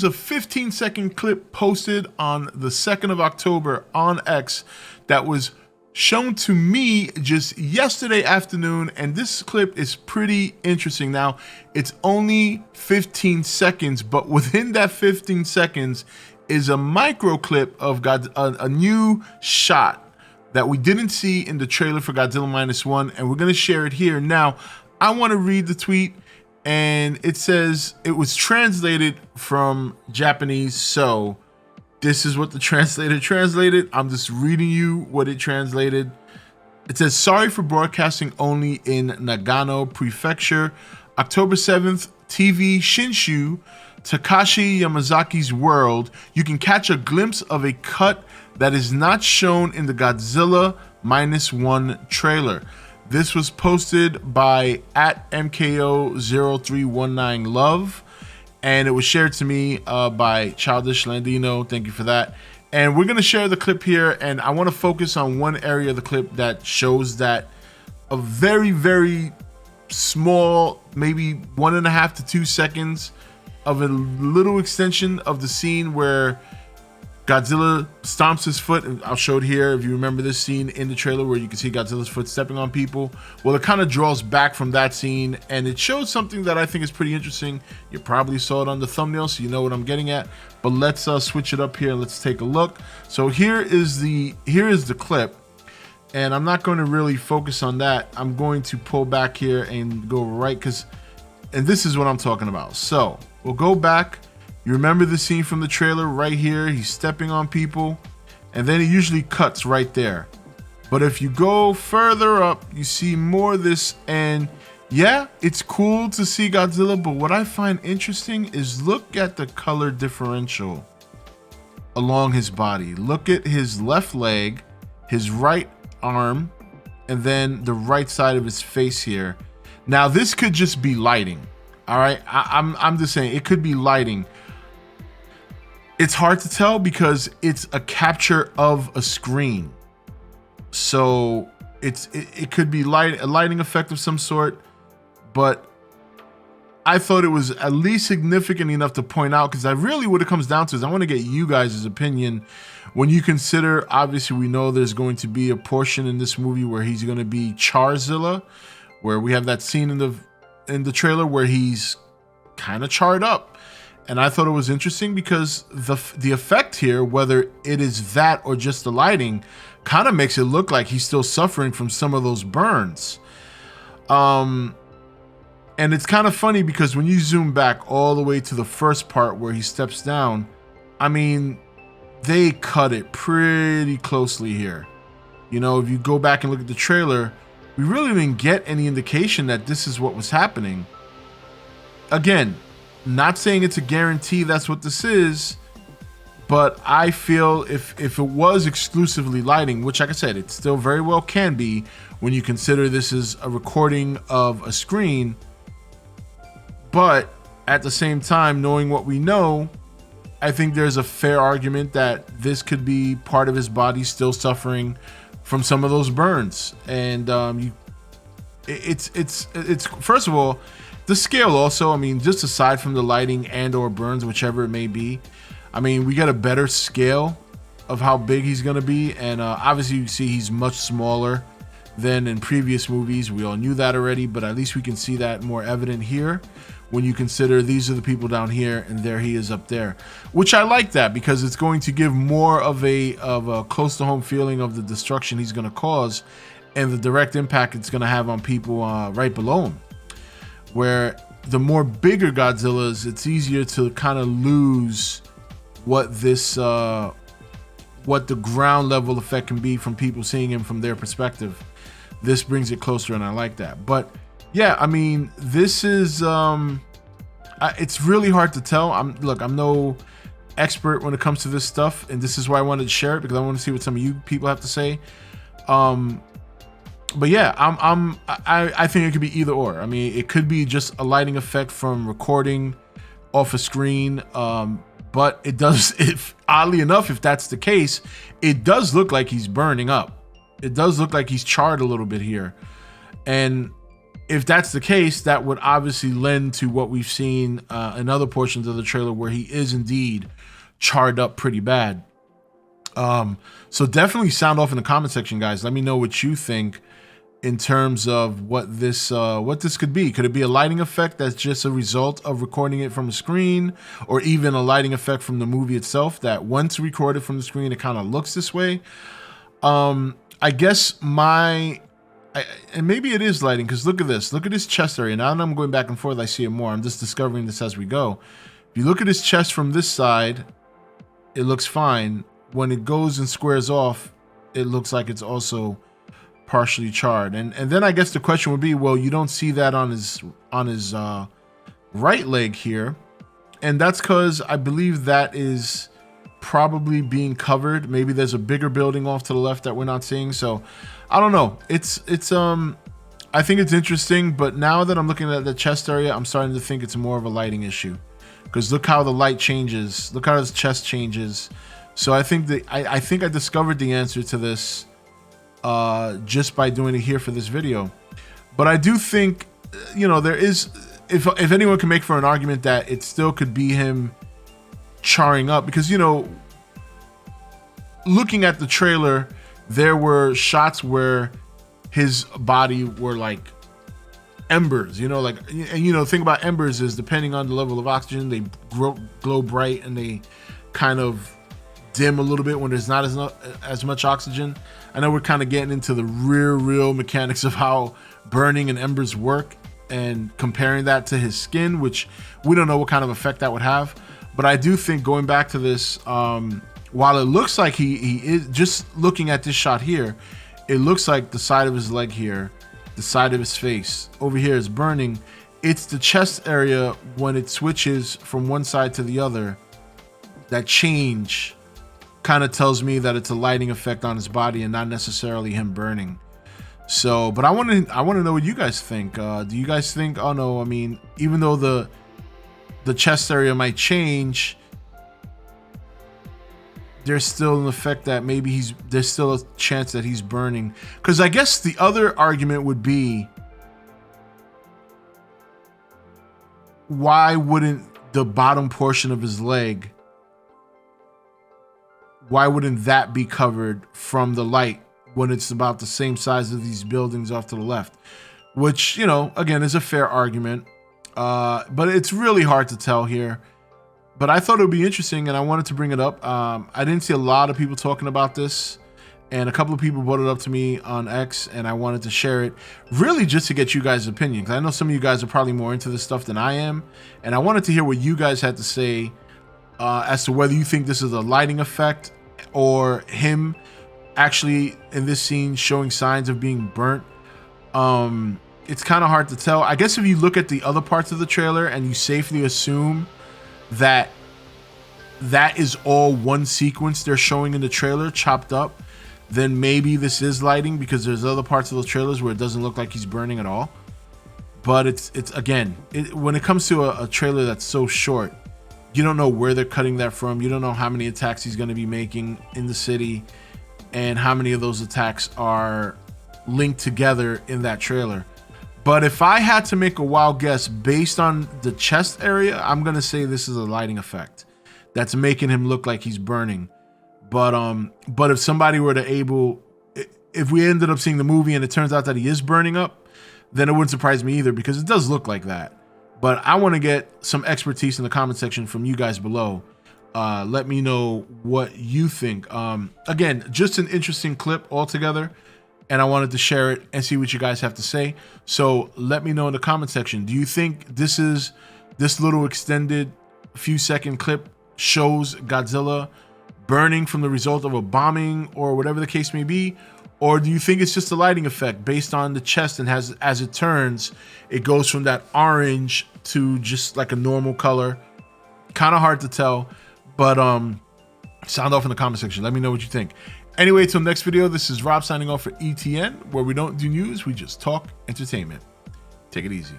was a 15-second clip posted on the 2nd of October on X that was shown to me just yesterday afternoon, and this clip is pretty interesting. Now, it's only 15 seconds, but within that 15 seconds is a micro clip of a new shot that we didn't see in the trailer for Godzilla Minus One, and we're going to share it here. Now, I want to read the tweet, and it says it was translated from Japanese, so this is what the translator translated. I'm just reading you what it translated. It says, sorry for broadcasting only in Nagano Prefecture. October 7th, TV Shinshu, Takashi Yamazaki's World. You can catch a glimpse of a cut that is not shown in the Godzilla Minus One trailer. This was posted by @MKO0319Love. And it was shared to me by Childish Landino. Thank you for that. And we're going to share the clip here. And I want to focus on one area of the clip that shows that a very, very small, maybe 1.5 to 2 seconds of a little extension of the scene where Godzilla stomps his foot. And I'll show it here if you remember this scene in the trailer where you can see Godzilla's foot stepping on people. Well, it kind of draws back from that scene, and it shows something that I think is pretty interesting. You probably saw it on the thumbnail, so you know what I'm getting at. But let's switch it up here and let's take a look. So here is the clip, and I'm not going to really focus on that. I'm going to pull back here and go right, and this is what I'm talking about. So we'll go back. You remember the scene from the trailer right here? He's stepping on people, and then it usually cuts right there. But if you go further up, you see more of this, and yeah, it's cool to see Godzilla, but what I find interesting is look at the color differential along his body. Look at his left leg, his right arm, and then the right side of his face here. Now, this could just be lighting, all right? I'm just saying, it could be lighting. It's hard to tell because it's a capture of a screen. So it could be a lighting effect of some sort, but I thought it was at least significant enough to point out, because I really what it comes down to is I want to get you guys' opinion when you consider, obviously we know there's going to be a portion in this movie where he's going to be Charzilla, where we have that scene in the trailer where he's kind of charred up. And I thought it was interesting because the effect here, whether it is that or just the lighting, kind of makes it look like he's still suffering from some of those burns. And it's kind of funny because when you zoom back all the way to the first part where he steps down, I mean, they cut it pretty closely here. You know, if you go back and look at the trailer, we really didn't get any indication that this is what was happening. Again, not saying it's a guarantee that's what this is, but I feel if it was exclusively lighting, which like I said, it still very well can be when you consider this is a recording of a screen, but at the same time, knowing what we know, I think there's a fair argument that this could be part of his body still suffering from some of those burns. And it's first of all, the scale also, I mean, just aside from the lighting and or burns, whichever it may be, I mean, we get a better scale of how big he's going to be. And obviously you see he's much smaller than in previous movies. We all knew that already, but at least we can see that more evident here when you consider these are the people down here and there he is up there, which I like that because it's going to give more of a close to home feeling of the destruction he's going to cause and the direct impact it's going to have on people right below him. Where the more bigger Godzillas, it's easier to kind of lose what the ground level effect can be from people seeing him from their perspective. This brings it closer, and I like that. But yeah, I mean, this is it's really hard to tell. I'm no expert when it comes to this stuff, and this is why I wanted to share it, because I want to see what some of you people have to say. But yeah, I think it could be either or. I mean, it could be just a lighting effect from recording off a screen. But it does, oddly enough, if that's the case, it does look like he's burning up. It does look like he's charred a little bit here. And if that's the case, that would obviously lend to what we've seen in other portions of the trailer where he is indeed charred up pretty bad. So definitely sound off in the comment section, guys. Let me know what you think in terms of what this could be. Could it be a lighting effect that's just a result of recording it from a screen, or even a lighting effect from the movie itself that once recorded from the screen, it kind of looks this way? I guess and maybe it is lighting, because look at this. Look at his chest area. Now that I'm going back and forth, I see it more. I'm just discovering this as we go. If you look at his chest from this side, it looks fine. When it goes and squares off, it looks like it's also partially charred. And then I guess the question would be, well, you don't see that on his right leg here. And that's because I believe that is probably being covered. Maybe there's a bigger building off to the left that we're not seeing. So I don't know. It's I think it's interesting, but now that I'm looking at the chest area, I'm starting to think it's more of a lighting issue, because look how the light changes. Look how his chest changes. So I think that I think I discovered the answer to this just by doing it here for this video. But I do think, you know, there is, if anyone can make for an argument that it still could be him charring up, because, you know, looking at the trailer, there were shots where his body were like embers, you know, like, and you know, the thing about embers is depending on the level of oxygen, they glow bright and they kind of dim a little bit when there's not as much oxygen. I know we're kind of getting into the real mechanics of how burning and embers work, and comparing that to his skin, which we don't know what kind of effect that would have. But I do think, going back to this, while it looks like he is, just looking at this shot here, it looks like the side of his leg here, the side of his face over here is burning. It's the chest area, when it switches from one side to the other, that change kind of tells me that it's a lighting effect on his body and not necessarily him burning. So, but I want to know what you guys think. Do you guys think, oh no, I mean, even though the chest area might change, there's still an effect that maybe there's still a chance that he's burning? Because I guess the other argument would be, why wouldn't the bottom portion of his leg, why wouldn't that be covered from the light when it's about the same size as these buildings off to the left? Which, you know, again, is a fair argument, but it's really hard to tell here. But I thought it would be interesting, and I wanted to bring it up. I didn't see a lot of people talking about this, and a couple of people brought it up to me on X, and I wanted to share it, really just to get you guys' opinion, because I know some of you guys are probably more into this stuff than I am, and I wanted to hear what you guys had to say as to whether you think this is a lighting effect, or him actually in this scene showing signs of being burnt. It's kind of hard to tell. I guess if you look at the other parts of the trailer and you safely assume that that is all one sequence they're showing in the trailer chopped up, then maybe this is lighting, because there's other parts of those trailers where it doesn't look like he's burning at all. But it's again, when it comes to a trailer that's so short, you don't know where they're cutting that from. You don't know how many attacks he's going to be making in the city, and how many of those attacks are linked together in that trailer. But if I had to make a wild guess based on the chest area, I'm going to say this is a lighting effect that's making him look like he's burning. But if somebody were to if we ended up seeing the movie and it turns out that he is burning up, then it wouldn't surprise me either, because it does look like that. But I want to get some expertise in the comment section from you guys below. Let me know what you think. Again, just an interesting clip altogether, and I wanted to share it and see what you guys have to say. So let me know in the comment section. Do you think this little extended few second clip shows Godzilla burning from the result of a bombing or whatever the case may be? Or do you think it's just a lighting effect based on the chest, and as it turns, it goes from that orange to just like a normal color? Kind of hard to tell, but sound off in the comment section. Let me know what you think. Anyway, till next video, this is Rob signing off for E.T.N, where we don't do news, we just talk entertainment. Take it easy.